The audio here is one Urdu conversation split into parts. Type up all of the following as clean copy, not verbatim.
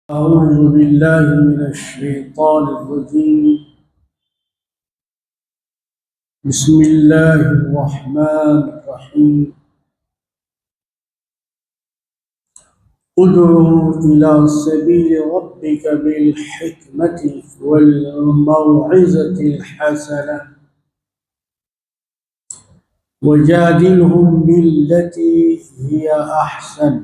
أعوذ بالله من الشيطان الرجيم. بسم الله الرحمن الرحيم. ادع إلى سبيل ربك بالحكمة والموعظة الحسنة وجادلهم بالتي هي أحسن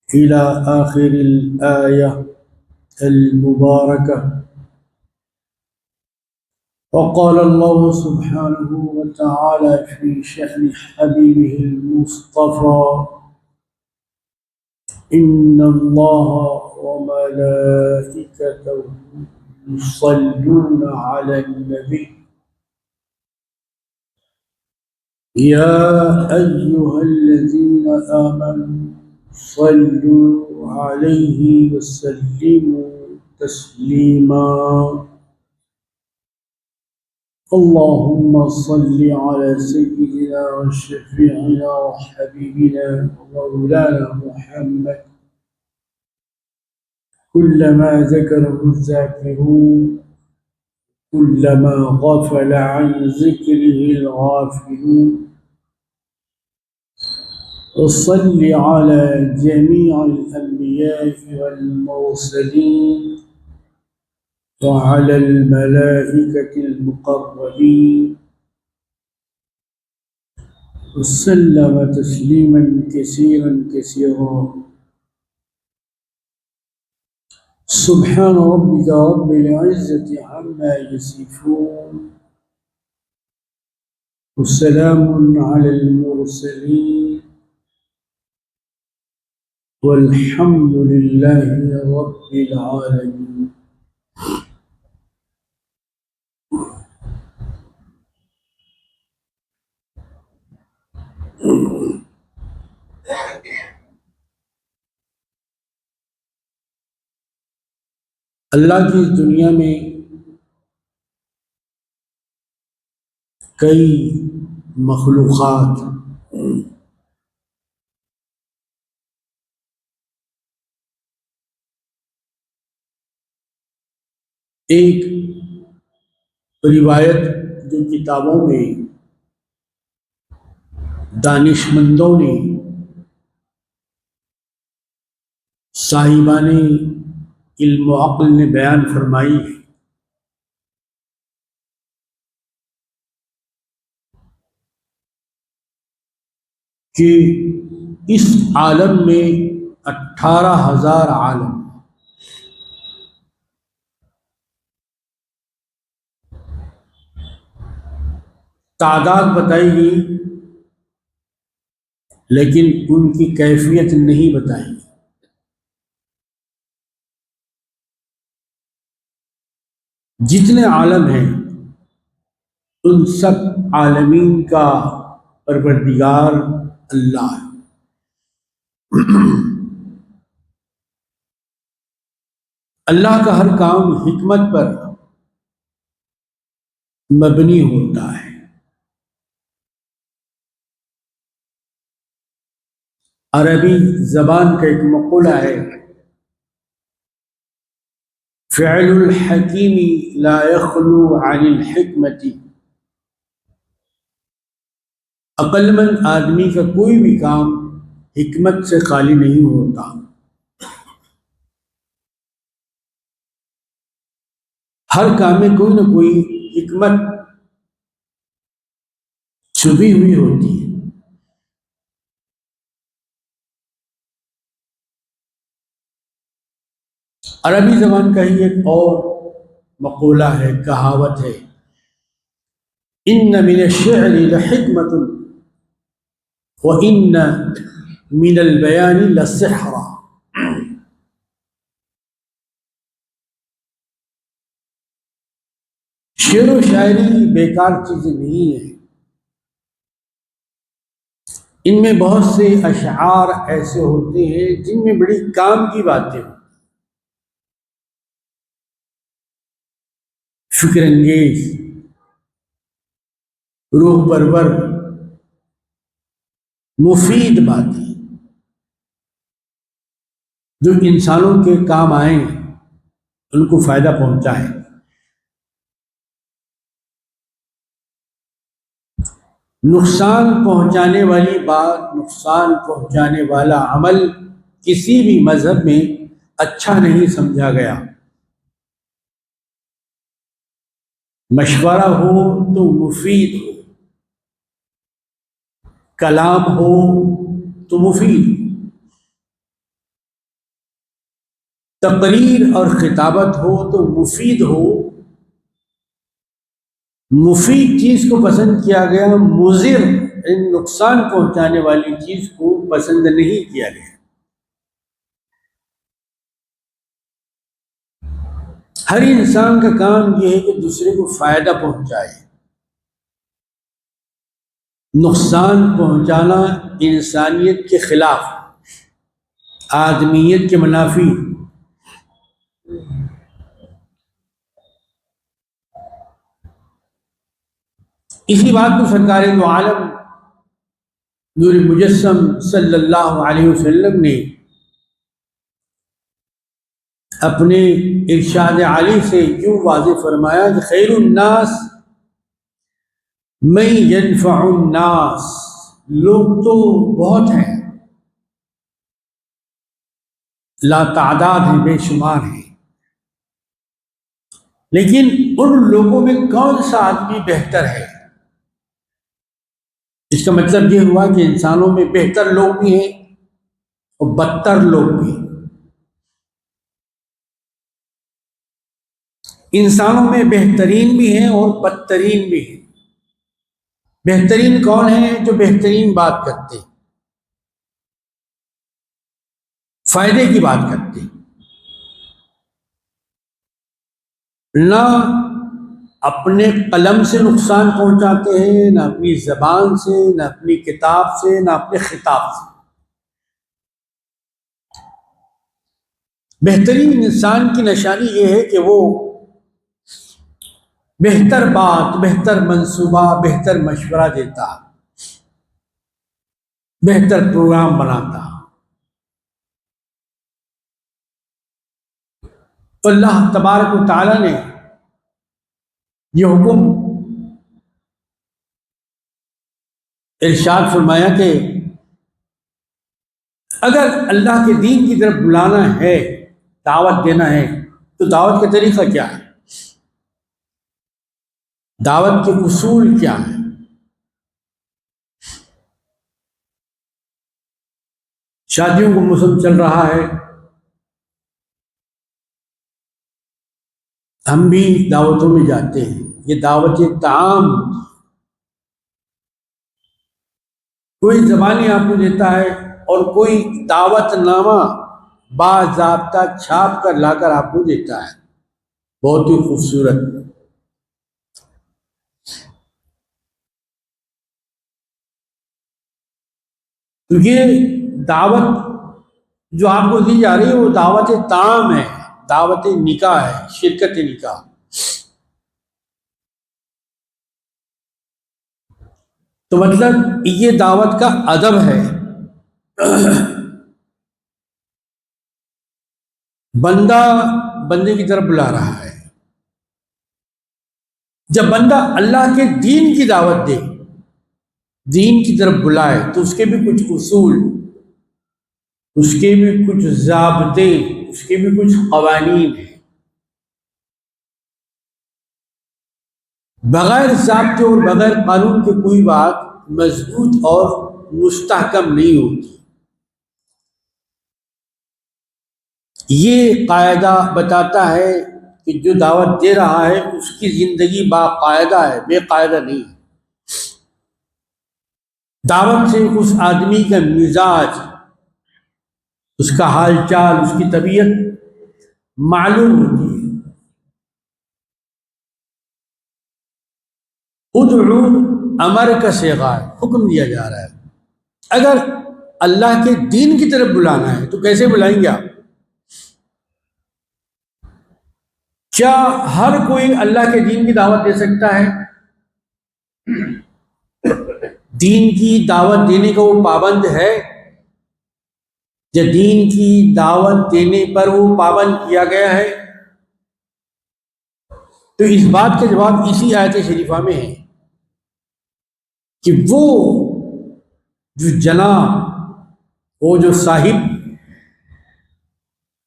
إلى آخر الآية المباركة. وقال الله سبحانه وتعالى في شأن حبيبه المصطفى: إن الله وملائكته يصلون على النبي يا أيها الذين آمنوا صلوا عليه وسلموا تسليما. اللهم صل على سيدنا وشفيعنا وحبيبنا ومولانا محمد كلما ذكره الذاكرون كلما غفل عن ذكره الغافلون. وصل على جميع الأنبياء والمرسلين وعلى الملائكة المقربين وسلم تسليما كثيرا كثيرا. سبحان ربك رب العزة عما يصفون وسلام على المرسلين والحمد لله رب العالمين. اللہ کی اس دنیا میں کئی مخلوقات ایک روایت جو کتابوں میں دانشمندوں نے صاحبان علم و عقل نے بیان فرمائی ہے کہ اس عالم میں 18,000 عالم، تعداد بتائی گئی لیکن ان کی کیفیت نہیں بتائی گئی۔ جتنے عالم ہیں ان سب عالمین کا پروردگار اللہ ہے۔ اللہ کا ہر کام حکمت پر مبنی ہوتا ہے۔ عربی زبان کا ایک مقولہ ہے: فعل الحکیم لا یخلو عن الحکمت۔ عقل مند آدمی کا کوئی بھی کام حکمت سے خالی نہیں ہوتا۔ ہر کام میں کوئی نہ کوئی حکمت چھپی ہوئی ہوتی ہے۔ عربی زبان کا ہی ایک اور مقولہ ہے، کہاوت ہے: ان من الشعر لحکمت وان من البیان لسحرا۔ شعر و شاعری بیکار چیزیں نہیں ہیں، ان میں بہت سے اشعار ایسے ہوتے ہیں جن میں بڑی کام کی باتیں ہیں، فکر انگیز، روح پرور، مفید باتیں۔ جو انسانوں کے کام آئیں، ان کو فائدہ پہنچائیں۔ نقصان پہنچانے والی بات، نقصان پہنچانے والا عمل کسی بھی مذہب میں اچھا نہیں سمجھا گیا۔ مشورہ ہو تو مفید ہو، کلام ہو تو مفید، تقریر اور خطابت ہو تو مفید ہو۔ مفید چیز کو پسند کیا گیا، مضر نقصان پہنچانے والی چیز کو پسند نہیں کیا گیا۔ ہر انسان کا کام یہ ہے کہ دوسرے کو فائدہ پہنچائے۔ نقصان پہنچانا انسانیت کے خلاف، آدمیت کے منافی۔ اسی بات کو سرکار دو عالم نور مجسم صلی اللہ علیہ وسلم نے اپنے ارشاد عالی سے یوں واضح فرمایا کہ خیر الناس من ینفع الناس، لوگ تو بہت ہیں، لا تعداد ہیں، بے شمار ہیں، لیکن ان لوگوں میں کون سا آدمی بہتر ہے؟ اس کا مطلب یہ ہوا کہ انسانوں میں بہتر لوگ بھی ہیں اور بدتر لوگ بھی ہیں۔ انسانوں میں بہترین بھی ہیں اور بدترین بھی ہیں۔ بہترین کون ہیں؟ جو بہترین بات کرتے، فائدے کی بات کرتے، نہ اپنے قلم سے نقصان پہنچاتے ہیں، نہ اپنی زبان سے، نہ اپنی کتاب سے، نہ اپنے خطاب سے۔ بہترین انسان کی نشانی یہ ہے کہ وہ بہتر بات، بہتر منصوبہ، بہتر مشورہ دیتا، بہتر پروگرام بناتا۔ تو اللہ تبارک و تعالیٰ نے یہ حکم ارشاد فرمایا کہ اگر اللہ کے دین کی طرف بلانا ہے، دعوت دینا ہے، تو دعوت کا طریقہ کیا ہے؟ دعوت کے اصول کیا ہیں؟ شادیوں کا موسم چل رہا ہے، ہم بھی دعوتوں میں جاتے ہیں، یہ دعوت طعام، کوئی زبانی آپ کو دیتا ہے اور کوئی دعوت نامہ باضابطہ چھاپ کر لا کر آپ کو دیتا ہے، بہت ہی خوبصورت۔ تو یہ دعوت جو آپ کو دی جا رہی ہے وہ دعوت طعام ہے، دعوت نکاح ہے، شرکت نکاح۔ تو مطلب یہ دعوت کا ادب ہے۔ بندہ بندے کی طرف بلا رہا ہے، جب بندہ اللہ کے دین کی دعوت دے، دین کی طرف بلائے، تو اس کے بھی کچھ اصول، اس کے بھی کچھ ضابطے، اس کے بھی کچھ قوانین ہیں۔ بغیر ضابطے اور بغیر قانون کے کوئی بات مضبوط اور مستحکم نہیں ہوتی۔ یہ قاعدہ بتاتا ہے کہ جو دعوت دے رہا ہے اس کی زندگی باقاعدہ ہے، بے قاعدہ نہیں۔ دعوت سے اس آدمی کا مزاج، اس کا حال چال، اس کی طبیعت معلوم ہوتی ہے۔ ادعو امر کا صیغہ ہے، حکم دیا جا رہا ہے۔ اگر اللہ کے دین کی طرف بلانا ہے تو کیسے بلائیں گے آپ؟ کیا ہر کوئی اللہ کے دین کی دعوت دے سکتا ہے؟ دین کی دعوت دینے کا وہ پابند ہے؟ جو دین کی دعوت دینے پر وہ پابند کیا گیا ہے، تو اس بات کا جواب اسی آیت شریفہ میں ہے کہ وہ جو جناب، وہ جو صاحب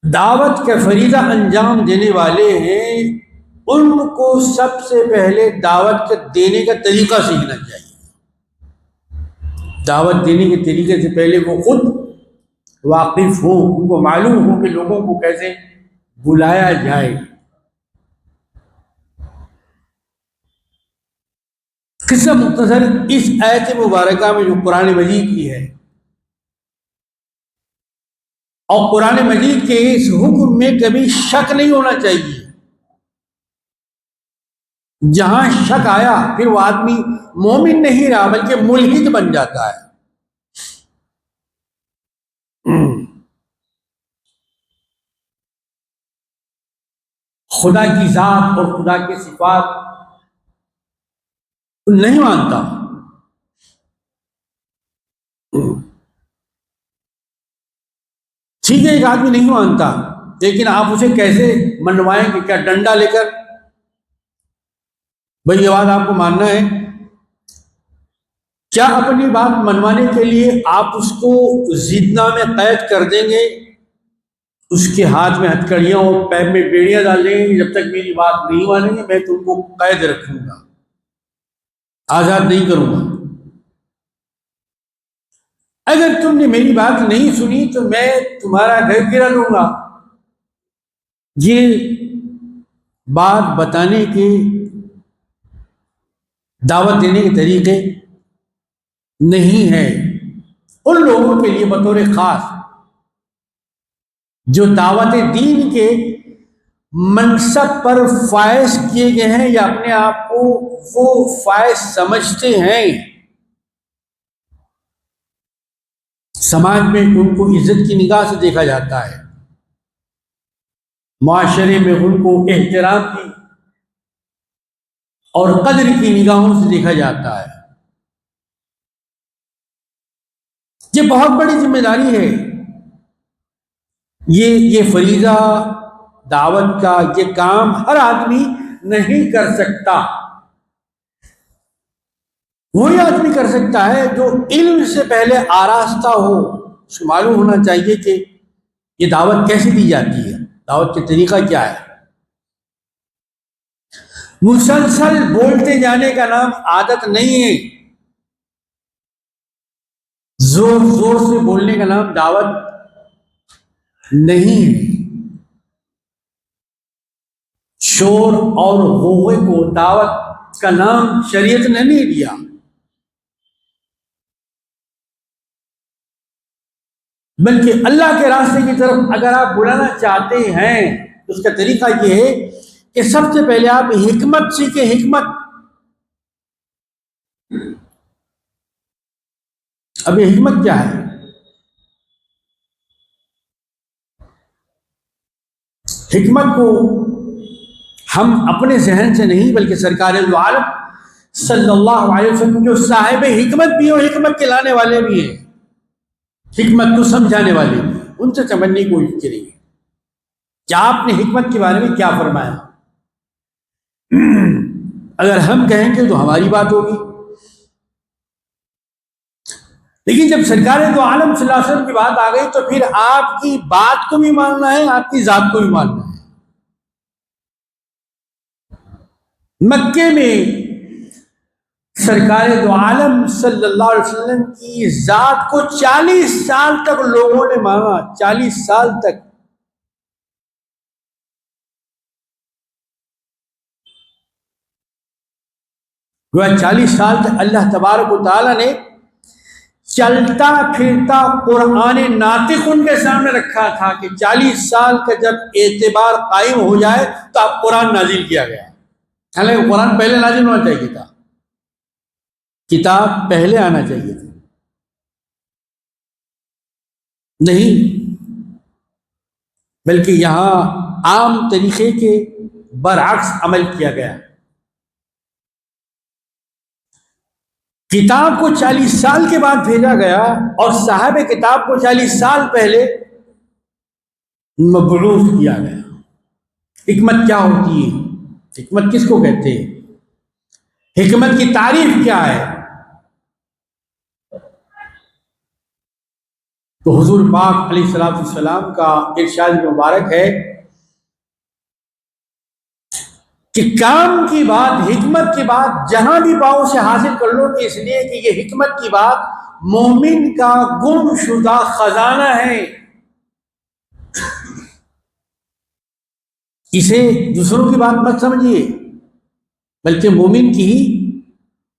دعوت کا فریضہ انجام دینے والے ہیں، ان کو سب سے پہلے دعوت دینے کا طریقہ سیکھنا چاہیے۔ دعوت دینے کے طریقے سے پہلے وہ خود واقف ہوں، ان کو معلوم ہو کہ لوگوں کو کیسے بلایا جائے۔ قصہ مختصر اس آیت مبارکہ میں جو قرآن مجید کی ہے، اور قرآن مجید کے اس حکم میں کبھی شک نہیں ہونا چاہیے۔ جہاں شک آیا پھر وہ آدمی مومن نہیں رہا بلکہ ملحد بن جاتا ہے۔ خدا کی ذات اور خدا کے صفات نہیں مانتا۔ ٹھیک ہے، ایک آدمی نہیں مانتا، لیکن آپ اسے کیسے منوائیں گے؟ کیا ڈنڈا لے کر بھئی یہ بات آپ کو ماننا ہے؟ کیا اپنی بات منوانے کے لیے آپ اس کو زندہ میں قید کر دیں گے، اس کے ہاتھ میں ہتھکڑیاں اور پیر میں بیڑیاں ڈال دیں گے، جب تک میری بات نہیں مانیں گے میں تم کو قید رکھوں گا، آزاد نہیں کروں گا؟ اگر تم نے میری بات نہیں سنی تو میں تمہارا گھر گرا لوں گا۔ یہ بات بتانے کے، دعوت دینے کے طریقے نہیں ہے ان لوگوں کے لیے بطور خاص جو دعوت دین کے منصب پر فائز کیے گئے ہیں یا اپنے آپ کو وہ فائز سمجھتے ہیں۔ سماج میں ان کو عزت کی نگاہ سے دیکھا جاتا ہے، معاشرے میں ان کو احترام کی اور قدر کی نگاہوں سے دیکھا جاتا ہے۔ یہ بہت بڑی ذمہ داری ہے، یہ فریضہ دعوت کا، یہ کام ہر آدمی نہیں کر سکتا۔ وہی آدمی کر سکتا ہے جو علم سے پہلے آراستہ ہو، اس کو معلوم ہونا چاہیے کہ یہ دعوت کیسے دی جاتی ہے، دعوت کے طریقہ کیا ہے۔ مسلسل بولتے جانے کا نام عادت نہیں ہے، زور زور سے بولنے کا نام دعوت نہیں ہے۔ شور اور غوغے کو دعوت کا نام شریعت نے نہیں دیا۔ بلکہ اللہ کے راستے کی طرف اگر آپ بلانا چاہتے ہیں تو اس کا طریقہ یہ ہے کہ سب سے پہلے آپ حکمت سیکھیں۔ حکمت، اب یہ حکمت کیا ہے؟ حکمت کو ہم اپنے ذہن سے نہیں بلکہ سرکار دو عالم صلی اللہ علیہ وسلم جو صاحب حکمت بھی ہیں، حکمت کے لانے والے بھی ہیں، حکمت کو سمجھانے والے بھی ہیں، ان سے سمجھنے کی کوشش کریں گے کیا آپ نے حکمت کے بارے میں کیا فرمایا۔ اگر ہم کہیں گے تو ہماری بات ہوگی، لیکن جب سرکار دو عالم صلی اللہ علیہ وسلم کی بات آ گئی تو پھر آپ کی بات کو بھی ماننا ہے، آپ کی ذات کو بھی ماننا ہے۔ مکے میں سرکار دو عالم صلی اللہ علیہ وسلم کی ذات کو 40 سال تک لوگوں نے مانا، 40 سال تک۔ گویا 40 سال تک اللہ تبارک و تعالیٰ نے چلتا پھرتا قرآن ناطق ان کے سامنے رکھا تھا کہ 40 سال کا جب اعتبار قائم ہو جائے تو اب قرآن نازل کیا گیا۔ حالانکہ قرآن پہلے نازل ہونا چاہیے تھا، کتاب پہلے آنا چاہیے تھا، نہیں، بلکہ یہاں عام طریقے کے برعکس عمل کیا گیا۔ کتاب کو 40 سال کے بعد بھیجا گیا اور صاحب کتاب کو 40 سال پہلے مبعوث کیا گیا۔ حکمت کیا ہوتی ہے؟ حکمت کس کو کہتے ہیں؟ حکمت کی تعریف کیا ہے؟ تو حضور پاک علیہ الصلوۃ والسلام کا ارشاد مبارک ہے کہ کام کی بات، حکمت کی بات جہاں بھی پاؤ سے حاصل کر لو، کہ اس لیے کہ یہ حکمت کی بات مومن کا گم شدہ خزانہ ہے۔ اسے دوسروں کی بات مت سمجھیے، بلکہ مومن کی ہی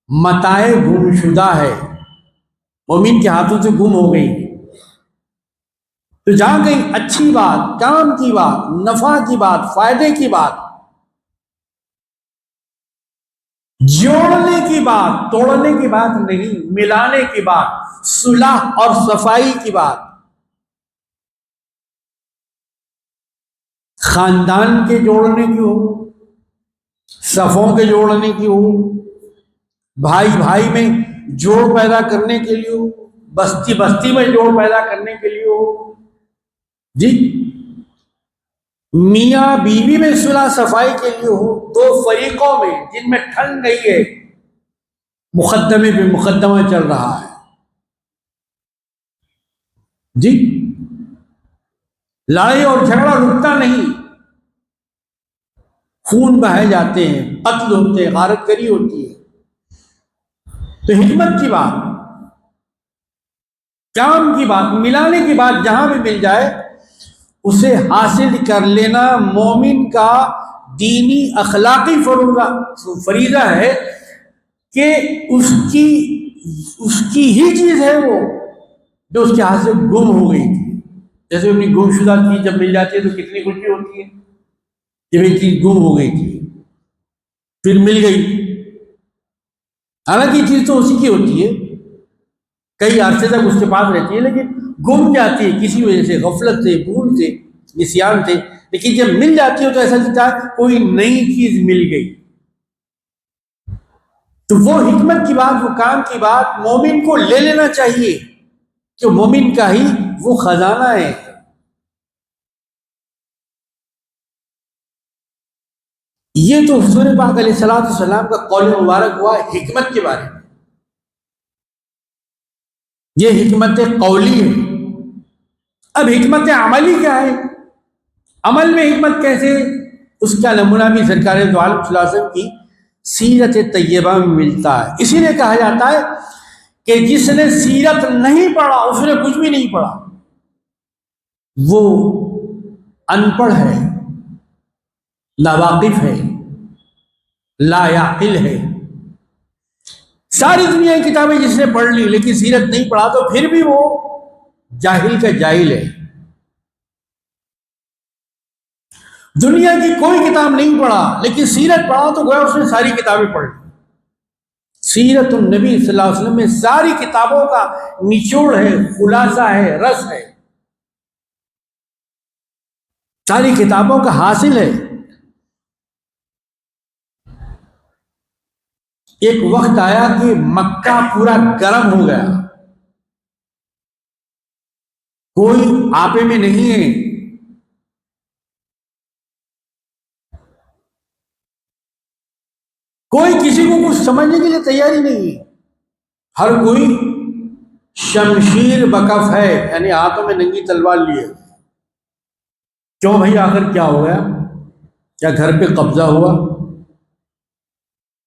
متاع گم شدہ ہے، مومن کے ہاتھوں سے گم ہو گئی۔ تو جہاں کہیں اچھی بات، کام کی بات، نفع کی بات، فائدے کی بات، جوڑنے کی بات، توڑنے کی بات نہیں، ملانے کی بات، صلح اور صفائی کی بات، خاندان کے جوڑنے کی ہو، صفوں کے جوڑنے کی ہو، بھائی بھائی میں جوڑ پیدا کرنے کے لیے ہو، بستی بستی میں جوڑ پیدا کرنے کے لیے ہو، جی میاں بیوی میں صلح صفائی کے لیے ہو، دو فریقوں میں جن میں ٹھن گئی ہے، مقدمے پہ مقدمہ چل رہا ہے، جی لڑائی اور جھگڑا رکتا نہیں، خون بہائے جاتے ہیں، قتل ہوتے ہیں، غارت گری ہوتی ہے۔ تو حکمت کی بات، کام کی بات، ملانے کی بات جہاں بھی مل جائے اسے حاصل کر لینا مومن کا دینی اخلاقی فریضہ ہے، کہ اس کی ہی چیز ہے وہ جو اس کے ہاتھ سے گم ہو گئی تھی۔ جیسے اپنی گم شدہ چیز جب مل جاتی ہے تو کتنی خوشی ہوتی ہے، جب ایک چیز گم ہو گئی تھی پھر مل گئی، حالانکہ یہ چیز تو اسی کی ہوتی ہے، کئی عرصے تک اس کے پاس رہتی ہے، لیکن گم جاتی ہے کسی وجہ سے، غفلت سے، بھول سے، نسیان سے، لیکن جب مل جاتی ہے تو ایسا لگتا ہے کوئی نئی چیز مل گئی۔ تو وہ حکمت کی بات، وہ کام کی بات مومن کو لے لینا چاہیے، کہ مومن کا ہی وہ خزانہ ہے۔ یہ تو حضور پاک علیہ الصلوۃ والسلام کا قول مبارک ہوا حکمت کے بارے میں۔ یہ حکمت قولی ہے۔ اب حکمت عملی کیا ہے؟ عمل میں حکمت کیسے؟ اس کا نمونہ بھی سرکار دو عالم صلی اللہ علیہ وسلم کی سیرت طیبہ میں ملتا ہے۔ اسی لیے کہا جاتا ہے کہ جس نے سیرت نہیں پڑھا اس نے کچھ بھی نہیں پڑھا، وہ ان پڑھ ہے، ناواقف ہے، لا یعقل ہے۔ ساری دنیا کی کتابیں جس نے پڑھ لی لیکن سیرت نہیں پڑھا تو پھر بھی وہ جاہل کا جاہل ہے۔ دنیا کی کوئی کتاب نہیں پڑھا لیکن سیرت پڑھا تو گویا اس نے ساری کتابیں پڑھ لی۔ سیرت النبی صلی اللہ علیہ وسلم میں ساری کتابوں کا نچوڑ ہے، خلاصہ ہے، رس ہے، ساری کتابوں کا حاصل ہے۔ ایک وقت آیا کہ مکہ پورا گرم ہو گیا، کوئی آپے میں نہیں ہے، کوئی کسی کو کچھ سمجھنے کے لیے تیاری نہیں ہے، ہر کوئی شمشیر بکف ہے، یعنی ہاتھوں میں ننگی تلوار لیے۔ کیوں بھائی، آخر کیا ہو گیا؟ کیا گھر پہ قبضہ ہوا؟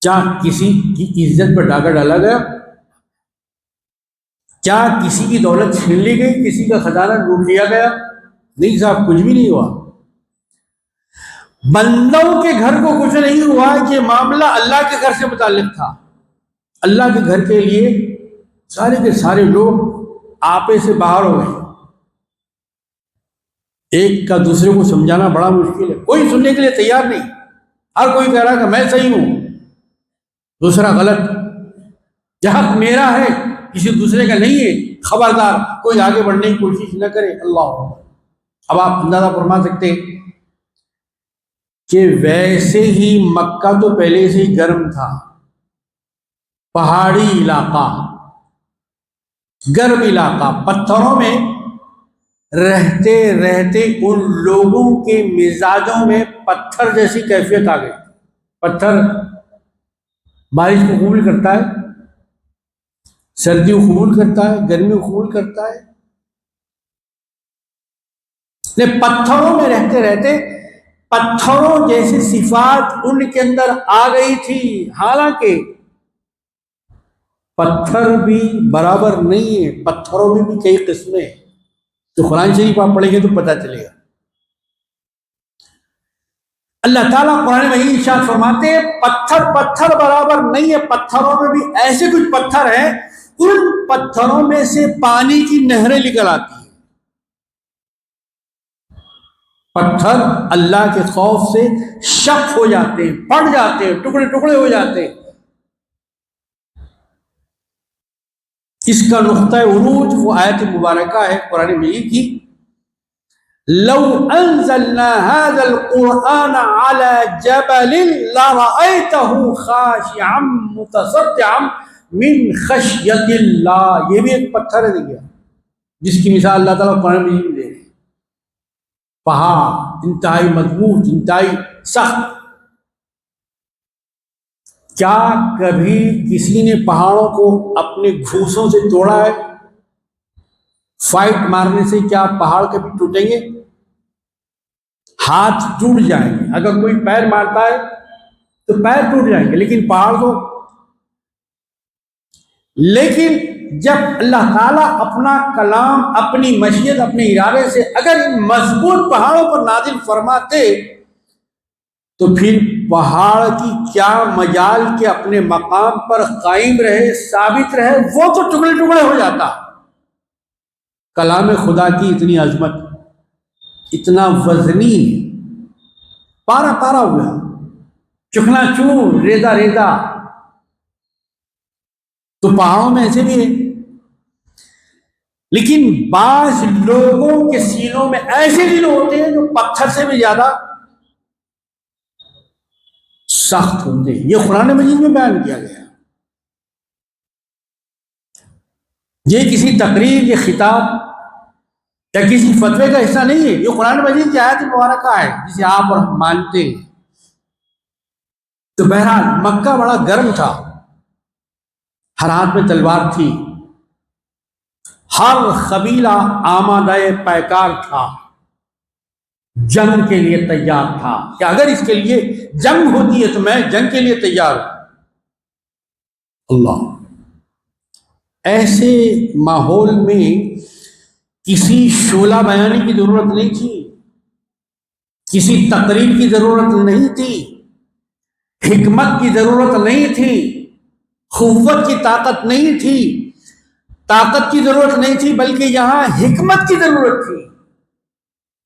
کیا کسی کی عزت پر ڈاکہ ڈالا گیا؟ کیا کسی کی دولت چھین لی گئی؟ کسی کا خزانہ لوٹ لیا گیا؟ نہیں صاحب، کچھ بھی نہیں ہوا۔ بندوں کے گھر کو کچھ نہیں ہوا، کہ معاملہ اللہ کے گھر سے متعلق تھا۔ اللہ کے گھر کے لیے سارے کے سارے لوگ آپے سے باہر ہو گئے۔ ایک کا دوسرے کو سمجھانا بڑا مشکل ہے، کوئی سننے کے لیے تیار نہیں، ہر کوئی کہہ رہا کہ میں صحیح ہوں، دوسرا غلط، یہ حق میرا ہے، کسی دوسرے کا نہیں ہے، خبردار کوئی آگے بڑھنے کی کوشش نہ کرے۔ اللہ، اب آپ اندازہ فرما سکتے ہیں کہ ویسے ہی مکہ تو پہلے سے ہی گرم تھا، پہاڑی علاقہ، گرم علاقہ، پتھروں میں رہتے رہتے ان لوگوں کے مزاجوں میں پتھر جیسی کیفیت آ گئی۔ پتھر بارش کو قبول کرتا ہے، سردی کو قبول کرتا ہے، گرمی کو قبول کرتا ہے، لیکن پتھروں میں رہتے رہتے پتھروں جیسی صفات ان کے اندر آ گئی تھی۔ حالانکہ پتھر بھی برابر نہیں ہے، پتھروں میں بھی کئی قسمیں ہیں، تو قرآن شریف آپ پڑھیں گے تو پتہ چلے گا۔ اللہ تعالیٰ قرآن مجید میں ارشاد فرماتے ہیں پتھر پتھر برابر نہیں ہے، پتھروں میں بھی ایسے کچھ پتھر ہیں، ان پتھروں میں سے پانی کی نہریں نکل آتی ہیں۔ پتھر اللہ کے خوف سے شق ہو جاتے ہیں، پھٹ جاتے ہیں، ٹکڑے ٹکڑے ہو جاتے ہیں۔ اس کا نقطہ عروج وہ آیت مبارکہ ہے قرآن مجید کی، لو انزلنا هذا القرآن على جبل لرأيته خاشعا متصدعا من خشية اللہ۔ یہ بھی ایک پتھر ہے دیکھا جس کی مثال اللہ تعالیٰ قرآن مجید میں دے رہے ہیں۔ پہاڑ انتہائی مضبوط، انتہائی سخت۔ کیا کبھی کسی نے پہاڑوں کو اپنے گھوسوں سے توڑا ہے؟ فائٹ مارنے سے کیا پہاڑ کبھی ٹوٹیں گے؟ ہاتھ ٹوٹ جائیں گے، اگر کوئی پیر مارتا ہے تو پیر ٹوٹ جائیں گے، لیکن پہاڑ کو، لیکن جب اللہ تعالیٰ اپنا کلام، اپنی مشیت، اپنے ارادے سے اگر ان مضبوط پہاڑوں پر نازل فرماتے تو پھر پہاڑ کی کیا مجال کے اپنے مقام پر قائم رہے، ثابت رہے، وہ تو ٹکڑے ٹکڑے ہو جاتا۔ کلام خدا کی اتنی عظمت، اتنا وزنی، پارا پارا ہوا، چکنا چور، ریزا ریزا، تو پہاڑوں میں ایسے بھی ہے۔ لیکن بعض لوگوں کے سینوں میں ایسے دل ہوتے ہیں جو پتھر سے بھی زیادہ سخت ہوتے ہیں۔ یہ قرآن مجید میں بیان کیا گیا۔ یہ کسی تقریر، یہ خطاب یا کسی فتوے کا حصہ نہیں ہے، یہ قرآن مجید کی آیت مبارکہ ہے جسے آپ اور ہم مانتے ہیں۔ تو بہرحال مکہ بڑا گرم تھا، ہر ہاتھ میں تلوار تھی، ہر قبیلہ آمادہ پیکار تھا، جنگ کے لیے تیار تھا کہ اگر اس کے لیے جنگ ہوتی ہے تو میں جنگ کے لیے تیار ہوں۔ اللہ، ایسے ماحول میں کسی شعلہ بیانی کی ضرورت نہیں تھی، کسی تقریر کی ضرورت نہیں تھی، حکمت کی ضرورت نہیں تھی، قوت کی طاقت نہیں تھی، طاقت کی ضرورت نہیں تھی، بلکہ یہاں حکمت کی ضرورت تھی۔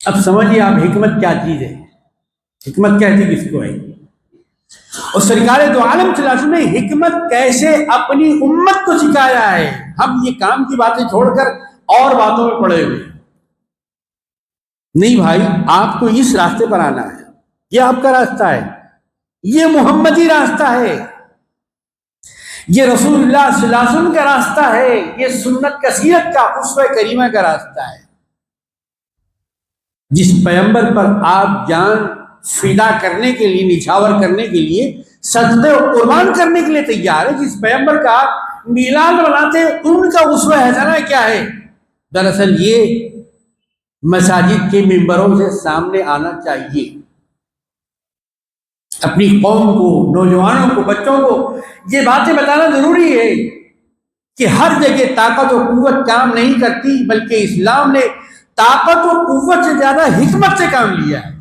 اب سمجھیے آپ حکمت کیا چیز ہے، حکمت کہتی کس کو ہے، اور سرکار دو عالم صلی اللہ علیہ وسلم نے حکمت کیسے اپنی امت کو سکھایا ہے۔ ہم یہ کام کی باتیں چھوڑ کر اور باتوں میں پڑے ہوئے، نہیں بھائی، آپ کو اس راستے پر آنا ہے، یہ آپ کا راستہ ہے، یہ محمدی راستہ ہے، یہ رسول اللہ صلی اللہ علیہ وسلم کا راستہ ہے، یہ سنت کا، سیرت کا، اسوہ کریمہ کا راستہ ہے۔ جس پیغمبر پر آپ جان فدا کرنے کے لیے، نچھاور کرنے کے لیے، سجدے و قربان کرنے کے لیے تیار ہے، جس پیغمبر کا آپ میلاد مناتے ہیں، ان کا اسوہ حسنہ کیا ہے؟ دراصل یہ مساجد کے ممبروں سے سامنے آنا چاہیے، اپنی قوم کو، نوجوانوں کو، بچوں کو یہ باتیں بتانا ضروری ہے کہ ہر جگہ طاقت و قوت کام نہیں کرتی، بلکہ اسلام نے طاقت و قوت سے زیادہ حکمت سے کام لیا ہے۔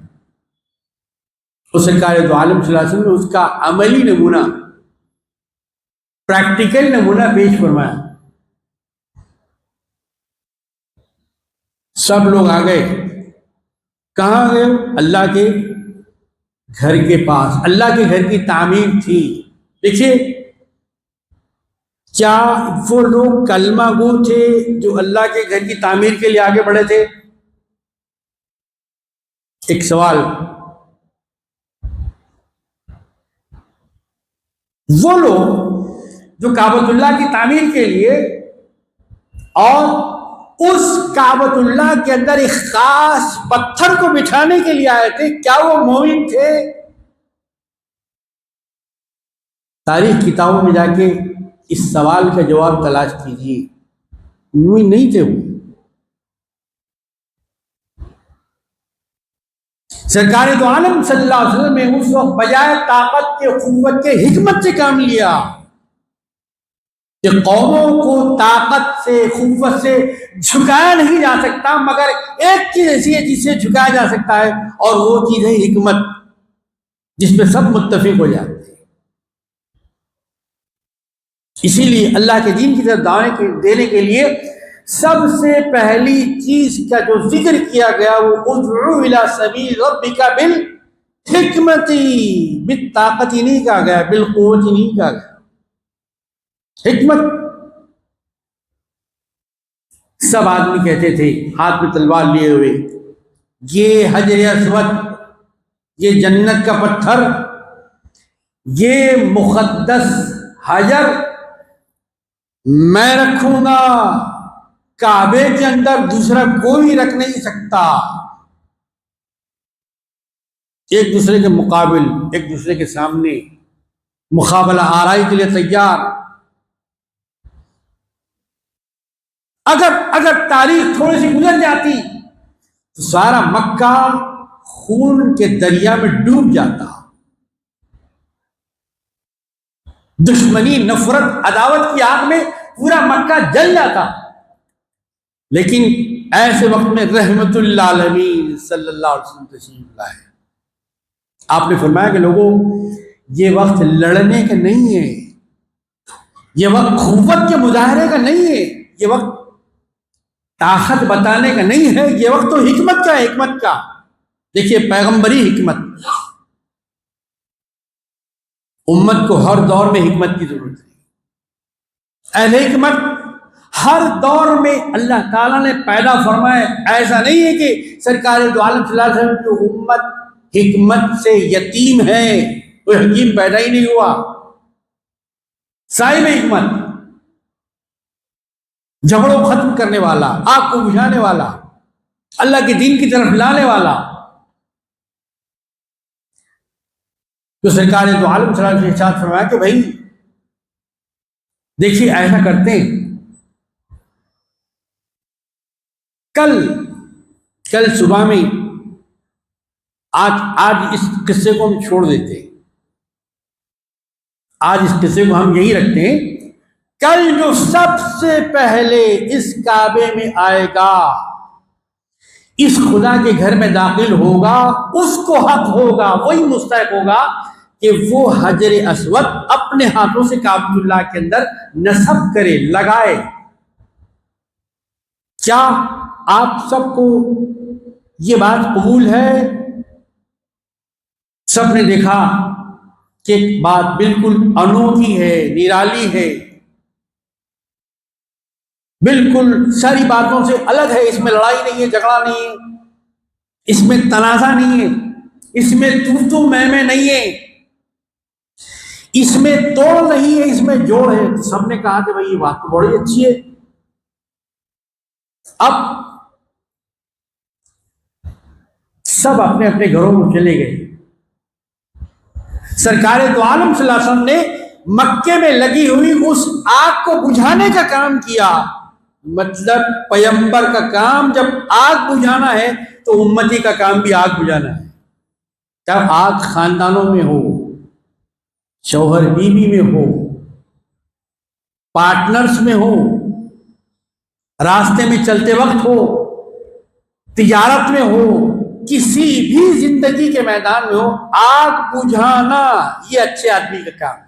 اور سرکار دو عالم صلی اللہ علیہ وسلم نے اس کا عملی نمونہ، پریکٹیکل نمونہ پیش فرمایا۔ سب لوگ آ گئے، کہاں گئے؟ اللہ کے گھر کے پاس، اللہ کے گھر کی تعمیر تھی۔ دیکھیے، کیا وہ لوگ کلمہ گو تھے جو اللہ کے گھر کی تعمیر کے لیے آگے بڑھے تھے؟ ایک سوال، وہ لوگ جو کعبۃ اللہ کی تعمیر کے لیے اور اس کعبۃ اللہ کے اندر ایک خاص پتھر کو بٹھانے کے لیے آئے تھے، کیا وہ مومن تھے؟ تاریخ کتابوں میں جا کے اس سوال کا جواب تلاش کیجیے، مومن نہیں تھے وہ۔ سرکار دو عالم صلی اللہ علیہ وسلم نے اس وقت بجائے طاقت کے، قوت کے، حکمت سے کام لیا کہ قوموں کو طاقت سے، قوت سے جھکایا نہیں جا سکتا، مگر ایک چیز ایسی ہے جس سے جھکایا جا سکتا ہے، اور وہ چیز ہے حکمت، جس پہ سب متفق ہو جاتے ہیں۔ اسی لیے اللہ کے دین کی طرف دعوت دینے کے لیے سب سے پہلی چیز کا جو ذکر کیا گیا وہ ادعو الی سبیل ربک بالحکمت، بالطاقت ہی نہیں کہا گیا، بالقوت ہی نہیں کہا گیا، حکمت۔ سب آدمی کہتے تھے ہاتھ میں تلوار لیے ہوئے، یہ حجر اسود، یہ جنت کا پتھر، یہ مقدس حجر میں رکھوں گا، کعبے کے اندر دوسرا کوئی رکھ نہیں سکتا۔ ایک دوسرے کے مقابل، ایک دوسرے کے سامنے مقابلہ آرائی کے لیے تیار۔ اگر تاریخ تھوڑی سی گزر جاتی تو سارا مکہ خون کے دریا میں ڈوب جاتا، دشمنی، نفرت، عداوت کی آگ میں پورا مکہ جل جاتا۔ لیکن ایسے وقت میں رحمت اللہ عالمین صلی اللہ علیہ وسلم تشریف لائے۔ آپ نے فرمایا کہ لوگوں، یہ وقت لڑنے کا نہیں ہے، یہ وقت قوت کے مظاہرے کا نہیں ہے، یہ وقت طاقت بتانے کا نہیں ہے، یہ وقت تو حکمت کا ہے، حکمت کا۔ دیکھیے پیغمبری حکمت، امت کو ہر دور میں حکمت کی ضرورت ہے۔ اہل حکمت ہر دور میں اللہ تعالیٰ نے پیدا فرمائے۔ ایسا نہیں ہے کہ سرکار دو عالم صلی اللہ علیہ وسلم کی امت حکمت سے یتیم ہے، کوئی حکیم پیدا ہی نہیں ہوا۔ صاحب حکمت، جھگڑوں کو ختم کرنے والا، آگ کو بجھانے والا، اللہ کے دین کی طرف لانے والا۔ تو سرکار دو عالم صلی اللہ علیہ وسلم نے ارشاد فرمایا کہ بھائی دیکھیے ایسا کرتے ہیں، کل صبح میں آج اس قصے کو ہم چھوڑ دیتے ہیں، آج اس قصے کو ہم یہی رکھتے ہیں۔ کل جو سب سے پہلے اس کعبے میں آئے گا، اس خدا کے گھر میں داخل ہوگا، اس کو حق ہوگا، وہی مستحق ہوگا کہ وہ حجر اسود اپنے ہاتھوں سے کعبۃ اللہ کے اندر نصب کرے، لگائے۔ کیا آپ سب کو یہ بات قبول ہے؟ سب نے دیکھا کہ ایک بات بالکل انوکھی ہے، نرالی ہے، بالکل ساری باتوں سے الگ ہے۔ اس میں لڑائی نہیں ہے، جھگڑا نہیں ہے، اس میں تنازع نہیں ہے، اس میں تو میں نہیں ہے، اس میں توڑ نہیں ہے، اس میں جوڑ ہے۔ تو سب نے کہا کہ بھائی یہ بات تو بڑی اچھی ہے۔ اب سب اپنے اپنے گھروں میں چلے گئے۔ سرکار دو عالم صلی اللہ علیہ وسلم نے مکے میں لگی ہوئی اس آگ کو بجھانے کا کام کیا۔ مطلب پیغمبر کا کام جب آگ بجھانا ہے تو امتی کا کام بھی آگ بجھانا ہے۔ جب آگ خاندانوں میں ہو، شوہر بیوی میں ہو، پارٹنرز میں ہو، راستے میں چلتے وقت ہو، تجارت میں ہو، کسی بھی زندگی کے میدان میں ہو، آگ بجھانا یہ اچھے آدمی کا کام ہے۔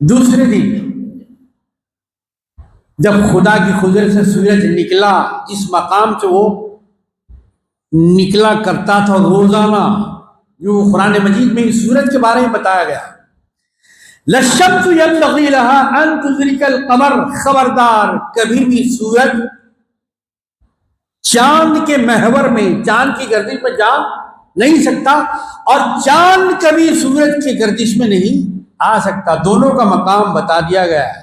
دوسرے دن جب خدا کی قدرت سے سورج نکلا، جس مقام سے وہ نکلا کرتا تھا روزانہ، جو قرآن مجید میں سورج کے بارے میں بتایا گیا، لَلشَّمْسُ يَنبَغِي لَهَا أَن تُدْرِكَ الْقَمَرَ، خبردار کبھی بھی سورج چاند کے محور میں، چاند کی گردش پہ جا نہیں سکتا، اور چاند کبھی سورج کی گردش میں نہیں آ سکتا۔ دونوں کا مقام بتا دیا گیا ہے،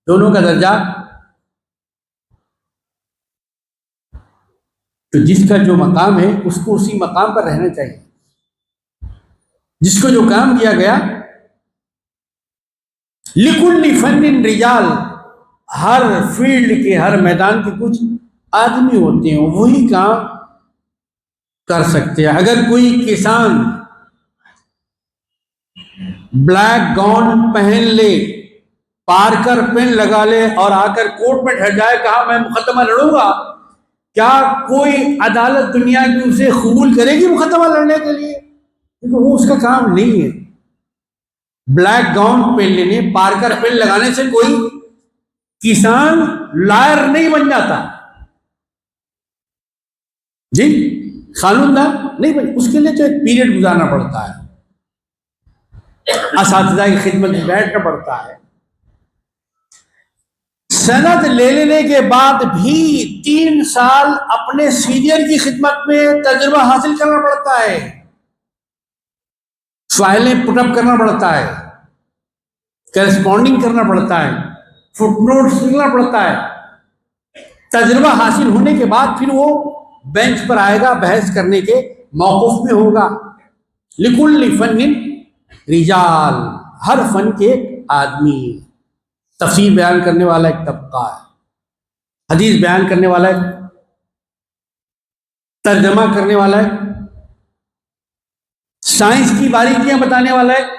دونوں کا درجہ۔ تو جس کا جو مقام ہے اس کو اسی مقام پر رہنا چاہیے، جس کو جو کام دیا گیا۔ لِكُلِّ فَنٍ رِجَال، ہر فیلڈ کے، ہر میدان کے کچھ آدمی ہوتے ہیں، وہی کام کر سکتے ہیں۔ اگر کوئی کسان بلیک گاؤن پہن لے، پارکر پین لگا لے اور آ کر کورٹ میں ٹھہر جائے، کہا میں مقدمہ لڑوں گا، کیا کوئی عدالت دنیا کی اسے قبول کرے گی مقدمہ لڑنے کے لیے؟ کیونکہ وہ اس کا کام نہیں ہے۔ بلیک گاؤن پہن لینے، پارکر پین لگانے سے کوئی کسان لائر نہیں بن جاتا، جی قانون دان نہیں بن، اس کے لیے تو ایک پیریڈ گزارنا پڑتا ہے، اساتذہ کی خدمت میں بیٹھنا پڑتا ہے، سند لے لینے کے بعد بھی 3 سال اپنے سینئر کی خدمت میں تجربہ حاصل کرنا پڑتا ہے، فائلیں پٹ اپ کرنا پڑتا ہے، کرسپونڈنگ کرنا پڑتا ہے، فٹ نوٹس لکھنا پڑتا ہے۔ تجربہ حاصل ہونے کے بعد پھر وہ بینچ پر آئے گا، بحث کرنے کے موقف میں ہوگا۔ لِكُلِّ فَنٍ رِجَال، ہر فن کے ایک آدمی، تفسیر بیان کرنے والا ایک طبقہ ہے، حدیث بیان کرنے والا ایک، ترجمہ کرنے والا ایک، سائنس کی باریکیاں بتانے والا ایک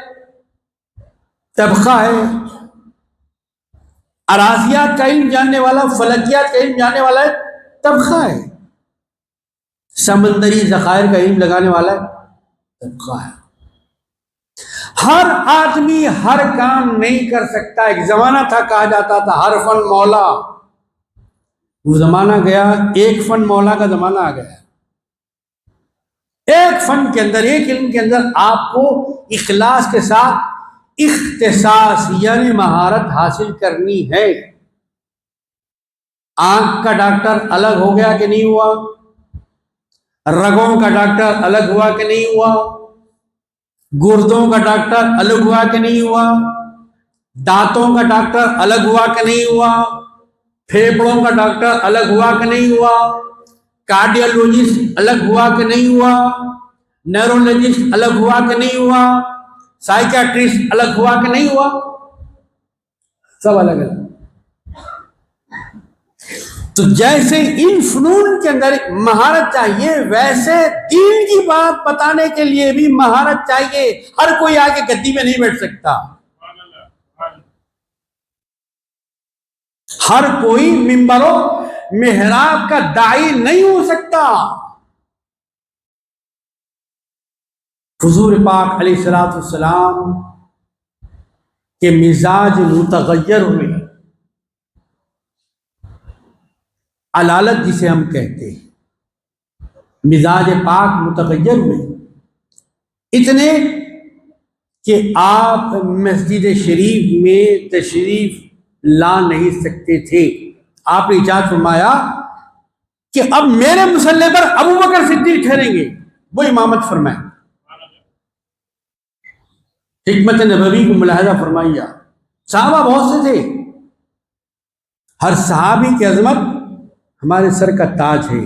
طبقہ ہے، اراضیات کا علم جاننے والا، فلکیات کا علم جاننے والا ایک طبقہ ہے، سمندری ذخائر کا علم لگانے والا ایک طبقہ ہے۔ ہر آدمی ہر کام نہیں کر سکتا۔ ایک زمانہ تھا کہا جاتا تھا ہر فن مولا، وہ زمانہ گیا، ایک فن مولا کا زمانہ آ گیا۔ ایک فن کے اندر، ایک علم کے اندر آپ کو اخلاص کے ساتھ اختصاص یعنی مہارت حاصل کرنی ہے۔ آنکھ کا ڈاکٹر الگ ہو گیا کہ نہیں ہوا، رگوں کا ڈاکٹر الگ ہوا کہ نہیں ہوا، گردوں کا ڈاکٹر الگ ہوا کہ نہیں ہوا، دانتوں کا ڈاکٹر الگ ہوا کہ نہیں ہوا، پھیپڑوں کا ڈاکٹر الگ ہوا کہ نہیں ہوا، کارڈیالوجسٹ الگ ہوا کہ نہیں ہوا، نیورولوجسٹ الگ ہوا کہ نہیں ہوا، سائیکیاٹرسٹ الگ ہوا کہ نہیں ہوا، سب الگ الگ۔ تو جیسے ان فنون کے اندر مہارت چاہیے، ویسے دین کی بات بتانے کے لیے بھی مہارت چاہیے۔ ہر کوئی آگے گدی میں نہیں بیٹھ سکتا، ہر کوئی منبر و محراب کا داعی نہیں ہو سکتا۔ حضور پاک علیہ الصلوۃ والسلام کے مزاج متغیر ہوئے، علالت جسے ہم کہتے ہیں، مزاج پاک متغیر ہوئے اتنے کہ آپ مسجد شریف میں تشریف لا نہیں سکتے تھے۔ آپ نے ارشاد فرمایا کہ اب میرے مصلی پر ابو بکر صدیق ٹھہریں گے، وہ امامت فرمائیں۔ حکمت نبوی کو ملاحظہ فرمائیے، صحابہ بہت سے تھے، ہر صحابی کی عظمت ہمارے سر کا تاج ہے،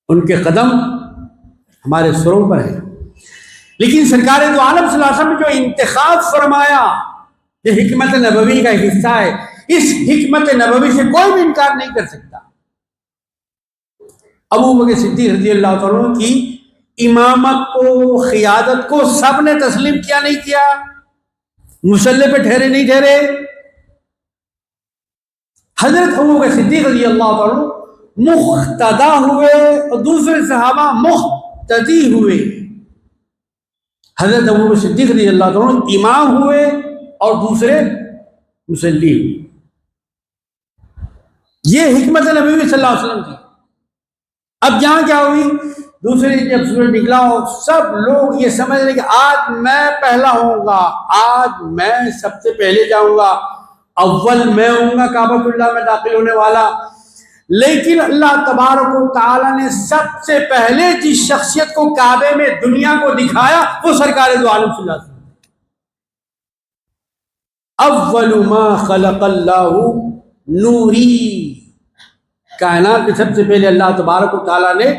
ان کے قدم ہمارے سروں پر ہے، لیکن سرکار دو عالم صلی اللہ علیہ وسلم نے جو انتخاب فرمایا یہ حکمت نبوی کا حصہ ہے۔ اس حکمت نبوی سے کوئی بھی انکار نہیں کر سکتا۔ ابو بکر صدیق رضی اللہ تعالیٰ عنہ کی امامت کو، قیادت کو سب نے تسلیم کیا نہیں کیا، مصلی پہ ٹھہرے نہیں ٹھہرے۔ حضرت ابو بکر صدیق رضی اللہ تعالیٰ عنہ مقتدا ہوئے اور دوسرے صحابہ مقتدی ہوئے۔ حضرت ابو بکر صدیق رضی اللہ تعالیٰ عنہ امام ہوئے اور دوسرے مصلی ہوئے۔ یہ حکمت نبوی صلی اللہ علیہ وسلم کی۔ اب یہاں کیا ہوئی، دوسری جب سورج نکلا اور سب لوگ یہ سمجھ رہے کہ آج میں پہلا ہوں گا، آج میں سب سے پہلے جاؤں گا، اول میں ہوں گا کعبۃ اللہ میں داخل ہونے والا۔ لیکن اللہ تبارک و تعالیٰ نے سب سے پہلے جس شخصیت کو کعبے میں دنیا کو دکھایا وہ سرکار دو عالم صلی اللہ علیہ وسلم. اول ما خلق اللہ نوری، کائنات میں سب سے پہلے اللہ تبارک و تعالیٰ نے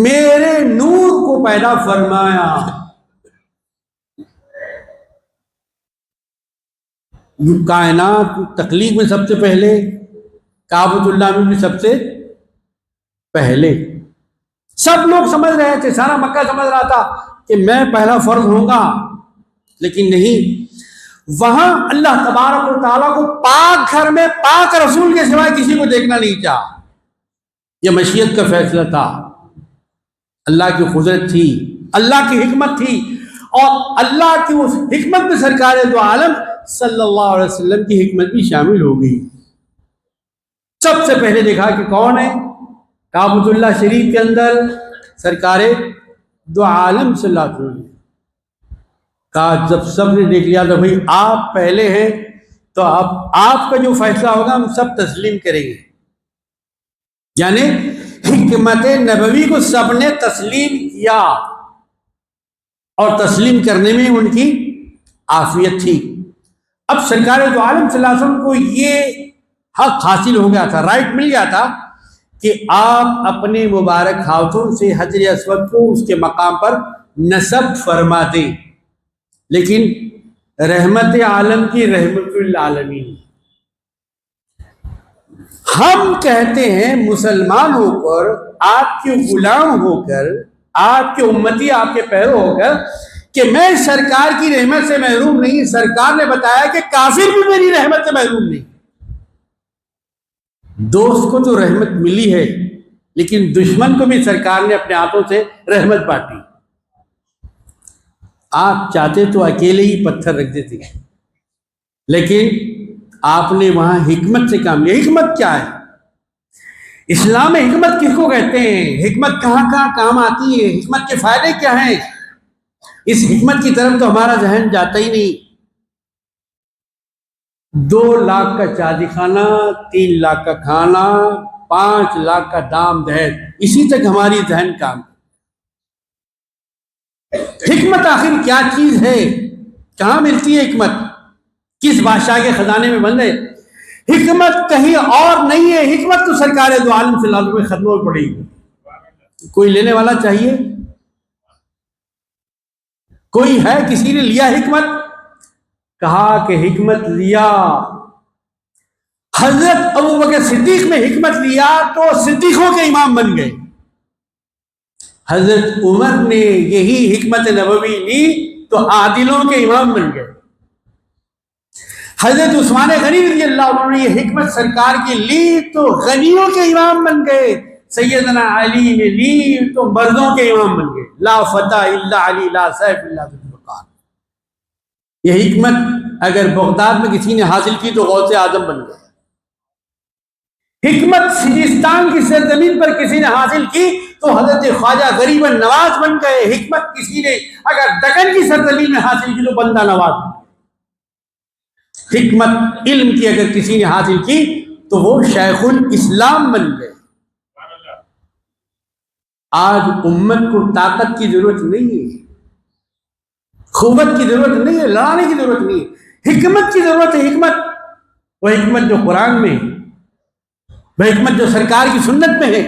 میرے نور کو پیدا فرمایا. کائنات تخلیق میں سب سے پہلے، کعبۃ اللہ میں بھی سب سے پہلے. سب لوگ سمجھ رہے تھے، سارا مکہ سمجھ رہا تھا کہ میں پہلا فرض ہوں گا، لیکن نہیں. وہاں اللہ تبارک و تعالیٰ کو پاک گھر میں پاک رسول کے سوائے کسی کو دیکھنا نہیں چاہا. یہ مشیت کا فیصلہ تھا، اللہ کی قدرت تھی، اللہ کی حکمت تھی، اور اللہ کی اس حکمت میں سرکار دو عالم صلی اللہ علیہ وسلم کی حکمت بھی شامل ہو گئی. سب سے پہلے دیکھا کہ کون ہے کعبۃ اللہ شریف کے اندر سرکار دو عالم صلی اللہ علیہ وسلم. کہا جب سب نے دیکھ لیا تو بھائی آپ پہلے ہیں تو اب آپ کا جو فیصلہ ہوگا ہم سب تسلیم کریں گے. یعنی حکمت نبوی کو سب نے تسلیم کیا، اور تسلیم کرنے میں ان کی عافیت تھی. اب سرکار دو عالم صلی اللہ علیہ وسلم کو یہ حق حاصل ہو گیا تھا، رائٹ مل گیا تھا کہ آپ اپنے مبارک ہاتھوں سے حجر اسود کو اس کے مقام پر نصب فرما دیں. لیکن رحمت عالم کی رحمت للعالمین، ہم کہتے ہیں مسلمان ہو کر، آپ کے غلام ہو کر، آپ کے امتی، آپ کے پیرو ہو کر، کہ میں سرکار کی رحمت سے محروم نہیں. سرکار نے بتایا کہ کافر بھی میری رحمت سے محروم نہیں. دوست کو تو رحمت ملی ہے، لیکن دشمن کو بھی سرکار نے اپنے ہاتھوں سے رحمت بانٹی. آپ چاہتے تو اکیلے ہی پتھر رکھ دیتے، لیکن آپ نے وہاں حکمت سے کام لیا. حکمت کیا ہے؟ اسلام میں حکمت کس کو کہتے ہیں؟ حکمت کہاں کہاں کام آتی ہے؟ حکمت کے فائدے کیا ہیں؟ اس حکمت کی طرف تو ہمارا ذہن جاتا ہی نہیں. 2 لاکھ کا چاندی خانہ، 3 لاکھ کا کھانا، 5 لاکھ کا دام دہیج، اسی تک ہماری ذہن کام. حکمت آخر کیا چیز ہے؟ کہاں ملتی ہے حکمت؟ کس بادشاہ کے خزانے میں بند ہے؟ حکمت کہیں اور نہیں ہے. حکمت تو سرکار دو عالم صلی اللہ علیہ وسلم میں ختم ہو پڑی. کوئی لینے والا چاہیے؟ کوئی ہے؟ کسی نے لیا حکمت؟ کہا کہ حکمت لیا حضرت ابوبکر صدیق نے. حکمت لیا تو صدیقوں کے امام بن گئے. حضرت عمر نے یہی حکمت نبوی لی تو عادلوں کے امام بن گئے. حضرت عثمان غنی رضی اللہ عنہ نے یہ حکمت سرکار کی لی تو غنیوں کے امام بن گئے. سیدنا علی نے لی تو مردوں کے امام بن گئے. لا فتح الا علی، لا سیف الا ذوالفقار. یہ حکمت اگر بغداد میں کسی نے حاصل کی تو غوث اعظم بن گئے. حکمت سجستان کی سرزمین پر کسی نے حاصل کی تو حضرت خواجہ غریب نواز بن گئے. حکمت کسی نے اگر دکن کی سرزمین میں حاصل کی تو بندہ نواز بن گئے. حکمت علم کی اگر کسی نے حاصل کی تو وہ شیخ الاسلام بن گئے. آج امت کو طاقت کی ضرورت نہیں ہے، قوت کی ضرورت نہیں ہے، لڑانے کی ضرورت نہیں ہے، حکمت کی ضرورت ہے. حکمت وہ حکمت جو قرآن میں ہے، وہ حکمت جو سرکار کی سنت میں ہے،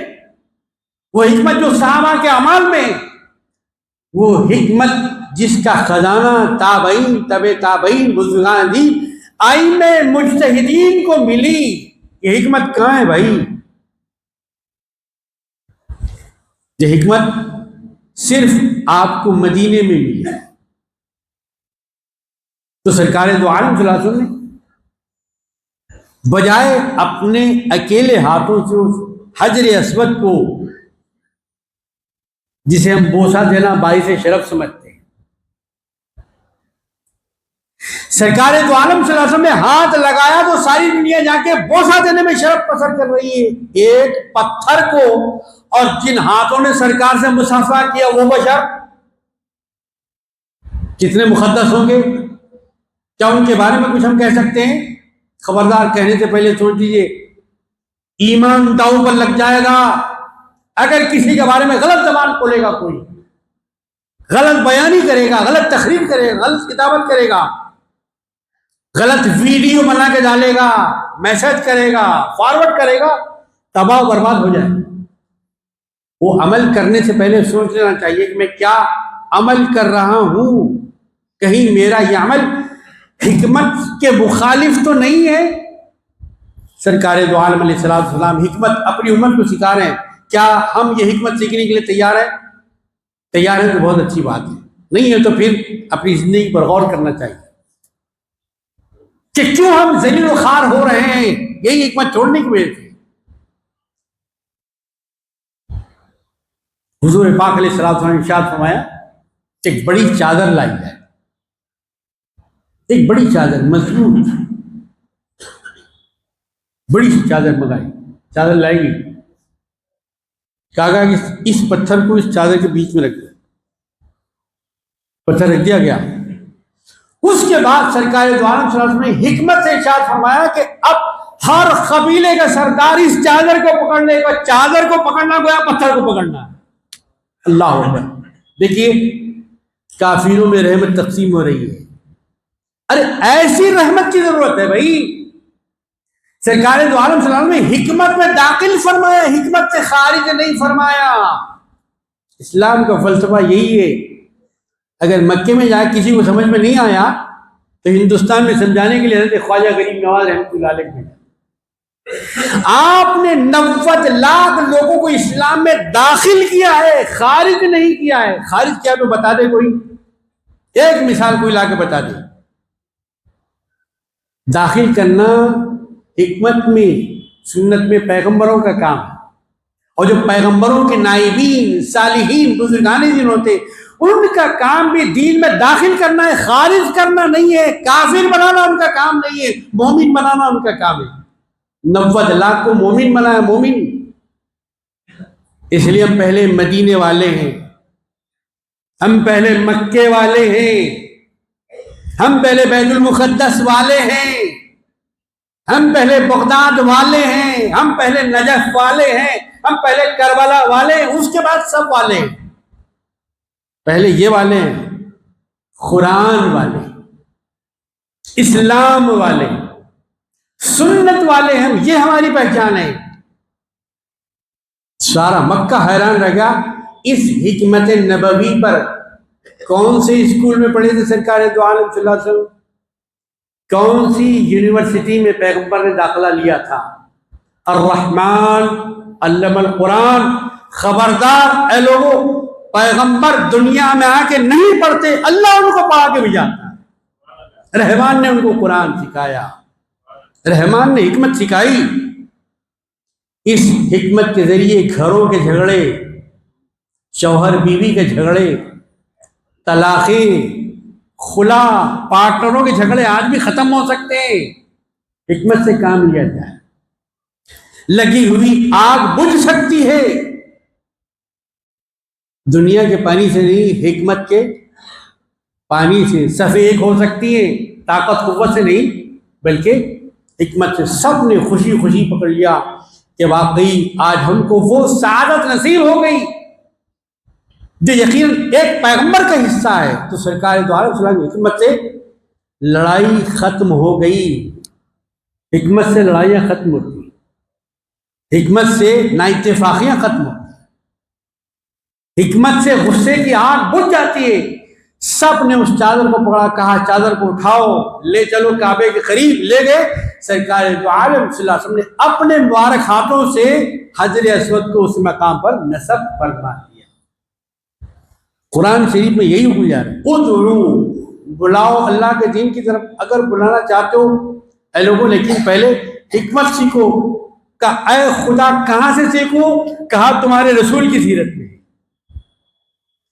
وہ حکمت جو صحابہ کے اعمال میں ہے، وہ حکمت جس کا خزانہ تابعین، تبع تابعین، بزرگان دین، ائمہ مجتہدین کو ملی. یہ حکمت کہاں ہے بھائی؟ یہ حکمت صرف آپ کو مدینے میں ملی. تو سرکار دو عالم صلی اللہ علیہ وسلم نے بجائے اپنے اکیلے ہاتھوں سے اس حجر اسود کو، جسے ہم بوسہ دینا باعث شرف سمجھتے ہیں، سرکار دو عالم صلی اللہ علیہ وسلم نے ہاتھ لگایا تو ساری دنیا جا کے بوسہ دینے میں شرف پسند کر رہی ہے. ایک پتھر کو، اور جن ہاتھوں نے سرکار سے مصافحہ کیا وہ بشر کتنے مقدس ہوں گے؟ کیا ان کے بارے میں کچھ ہم کہہ سکتے ہیں؟ خبردار، کہنے سے پہلے سوچ لیجیے. ایمان داؤ پر لگ جائے گا اگر کسی کے بارے میں غلط زبان کھولے گا، کوئی غلط بیانی کرے گا، غلط تقریر کرے گا، غلط کتابت کرے گا، غلط ویڈیو بنا کے ڈالے گا، میسج کرے گا، فارورڈ کرے گا، تباہ و برباد ہو جائے گا۔ وہ عمل کرنے سے پہلے سوچ لینا چاہیے کہ میں کیا عمل کر رہا ہوں، کہیں میرا یہ عمل حکمت کے مخالف تو نہیں ہے۔ سرکار دو عالم علیہ السلام حکمت اپنی امت کو سکھا رہے ہیں، کیا ہم یہ حکمت سیکھنے کے لیے تیار ہیں؟ تیار ہے تو بہت اچھی بات ہے، نہیں ہے تو پھر اپنی زندگی پر غور کرنا چاہیے کہ کیوں ہم ذلیل و خوار ہو رہے ہیں یہی حکمت چھوڑنے کی وجہ سے۔ حضور پاک علیہ السلام نے ارشاد فرمایا کہ ایک بڑی چادر لائی جائے، ایک بڑی چادر مضبوط بڑی سی چادر منگائی، چادر لائی گئی، کہا کہ اس پتھر کو اس چادر کے بیچ میں رکھ دو، پتھر رکھ دیا گیا۔ اس کے بعد سرکار دو عالم صلی اللہ علیہ وسلم نے حکمت سے ارشاد فرمایا کہ اب ہر قبیلے کا سردار اس چادر کو پکڑ لے گا، چادر کو پکڑنا گویا پتھر کو پکڑنا ہے۔ اللہ اکبر! دیکھیے کافروں میں رحمت تقسیم ہو رہی ہے، ارے ایسی رحمت کی ضرورت ہے بھائی۔ سرکار دو عالم صلی اللہ علیہ وسلم نے حکمت میں داخل فرمایا، حکمت سے خارج نہیں فرمایا۔ اسلام کا فلسفہ یہی ہے، اگر مکے میں جا کسی کو سمجھ میں نہیں آیا تو ہندوستان میں سمجھانے کے لیے حضرت خواجہ غریب نواز رحمۃ اللہ علیہ نے آپ نے 90 لاکھ لوگوں کو اسلام میں داخل کیا ہے، خارج نہیں کیا ہے۔ خارج کیا تو بتا دے، کوئی ایک مثال کوئی لا کے بتا دے۔ داخل کرنا حکمت میں، سنت میں پیغمبروں کا کام ہے، اور جو پیغمبروں کے نائبین، صالحین، بزرگان دین ہوتے ان کا کام بھی دین میں داخل کرنا ہے، خارج کرنا نہیں ہے۔ کافر بنانا ان کا کام نہیں ہے، مومن بنانا ان کا کام ہے۔ 90 لاکھ کو مومن بنایا، مومن۔ اس لیے ہم پہلے مدینے والے ہیں، ہم پہلے مکے والے ہیں، ہم پہلے بیت المقدس والے ہیں، ہم پہلے بغداد والے ہیں، ہم پہلے نجف والے ہیں، ہم پہلے کربلا والے ہیں، اس کے بعد سب والے ہیں۔ پہلے یہ والے ہیں، قرآن والے، اسلام والے، سنت والے، ہم یہ ہماری پہچان ہے۔ سارا مکہ حیران رہ گیا اس حکمت نبوی پر۔ کون سے اسکول میں پڑھے تھے سرکار دو عالم صلی اللہ علیہ وسلم؟ کون سی یونیورسٹی میں پیغمبر نے داخلہ لیا تھا؟ الرحمن علم القرآن۔ خبردار اے لوگوں، پیغمبر دنیا میں آ کے نہیں پڑھتے، اللہ ان کو پڑھا کے بھیجاتا ہے۔ رحمان نے ان کو قرآن سکھایا، رحمان نے حکمت سکھائی۔ اس حکمت کے ذریعے گھروں کے جھگڑے، شوہر بیوی کے جھگڑے، طلاقیں، خلا، پارٹنروں کے جھگڑے آج بھی ختم ہو سکتے ہیں، حکمت سے کام لیا جائے۔ لگی ہوئی آگ بجھ سکتی ہے، دنیا کے پانی سے نہیں، حکمت کے پانی سے صف ایک ہو سکتی ہے، طاقت قوت سے نہیں بلکہ حکمت سے۔ سب نے خوشی خوشی پکڑ لیا کہ واقعی آج ہم کو وہ سعادت نصیب ہو گئی جو یقیناً ایک پیغمبر کا حصہ ہے۔ تو سرکار دو عالم صلی اللہ علیہ وسلم کی حکمت سے لڑائی ختم ہو گئی، حکمت سے لڑائیاں ختم ہوتی، حکمت سے نااتفاقیاں ختم ہوتی، حکمت سے غصے کی آگ بجھ جاتی ہے۔ سب نے اس چادر کو پکڑا، کہا چادر کو اٹھاؤ، لے چلو کعبے کے قریب لے گئے۔ سرکار دو عالم صلی اللہ علیہ وسلم نے اپنے مبارک ہاتھوں سے حجر اسود کو اس مقام پر نصب فرما دیا۔ قرآن شریف میں یہی حکم جا رہا ہے، ادعو، بلاؤ اللہ کے دین کی طرف اگر بلانا چاہتے ہو اے لوگوں، لیکن پہلے حکمت سیکھو۔ کہا اے خدا کہاں سے سیکھوں؟ کہا تمہارے رسول کی سیرت میں،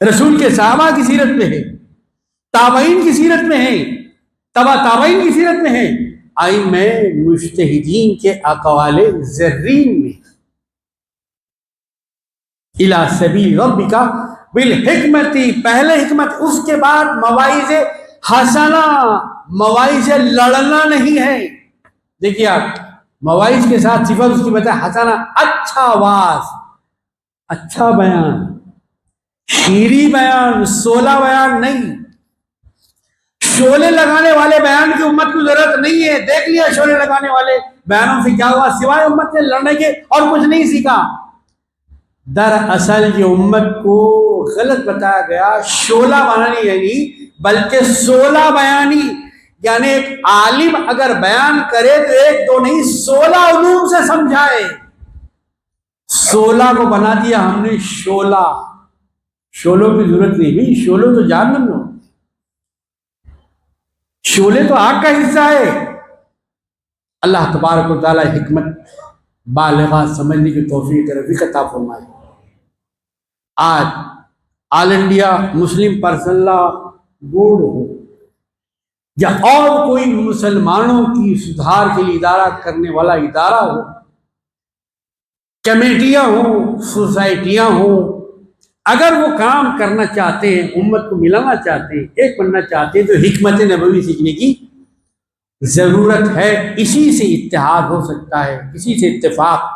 رسول کے صحابہ کی سیرت میں ہے، تابعین کی سیرت میں ہے، تبع تابعین کی سیرت میں ہے، ائمہ مجتہدین کے اقوال زرین میں۔ الی سبیل ربک بالحکمت، پہلے حکمت، اس کے بعد مواعظ حسنہ، مواعظ لڑنا نہیں ہے۔ دیکھیے آپ مواعظ کے ساتھ صفت اس کی بتائے حسنا، اچھا آواز، اچھا بیان، شیریں بیان، سولہ بیان نہیں، شعلے لگانے والے بیان کی امت کو ضرورت نہیں ہے۔ دیکھ لیا شعلے لگانے والے بیانوں سے کیا ہوا، سوائے امت سے لڑنے کے اور کچھ نہیں سیکھا۔ دراصل یہ امت کو غلط بتایا گیا، شعلہ بنانی نہیں بلکہ سولہ بیانی، یعنی ایک عالم اگر بیان کرے تو ایک دو نہیں 16 علوم سے سمجھائے۔ 16 کو بنا دیا ہم نے شعلہ، شعلوں کی ضرورت نہیں بھی، شعلوں تو جہنم میں، شعلے تو آگ کا حصہ ہے۔ اللہ تبارک و تعالی حکمت بالغہ سمجھنے کی توفیق رفیق عطا فرمائے۔ آج آل انڈیا مسلم پرسنل لا بورڈ ہو یا اور کوئی مسلمانوں کی سدھار کے لیے ادارہ کرنے والا ادارہ ہو، کمیٹیاں ہوں، سوسائٹیاں ہوں، اگر وہ کام کرنا چاہتے ہیں، امت کو ملانا چاہتے ہیں، ایک بننا چاہتے ہیں، تو حکمت نبوی سیکھنے کی ضرورت ہے۔ اسی سے اتحاد ہو سکتا ہے، اسی سے اتفاق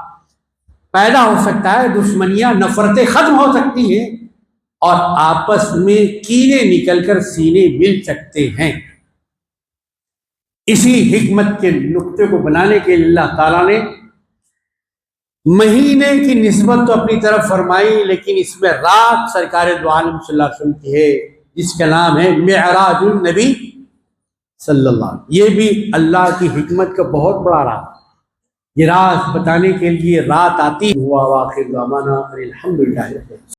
پیدا ہو سکتا ہے، دشمنیاں نفرتیں ختم ہو سکتی ہیں اور آپس میں کینے نکل کر سینے مل سکتے ہیں۔ اسی حکمت کے نقطے کو بنانے کے لیے اللہ تعالیٰ نے مہینے کی نسبت تو اپنی طرف فرمائی، لیکن اس میں رات سرکار دو عالم صلی اللہ علیہ وسلم کی ہے، جس کا نام ہے معراج النبی صلی اللہ علیہ وسلم۔ یہ بھی اللہ کی حکمت کا بہت بڑا راز، یہ راز بتانے کے لیے رات آتی ہوا۔ واخر دعوانا الحمدللہ۔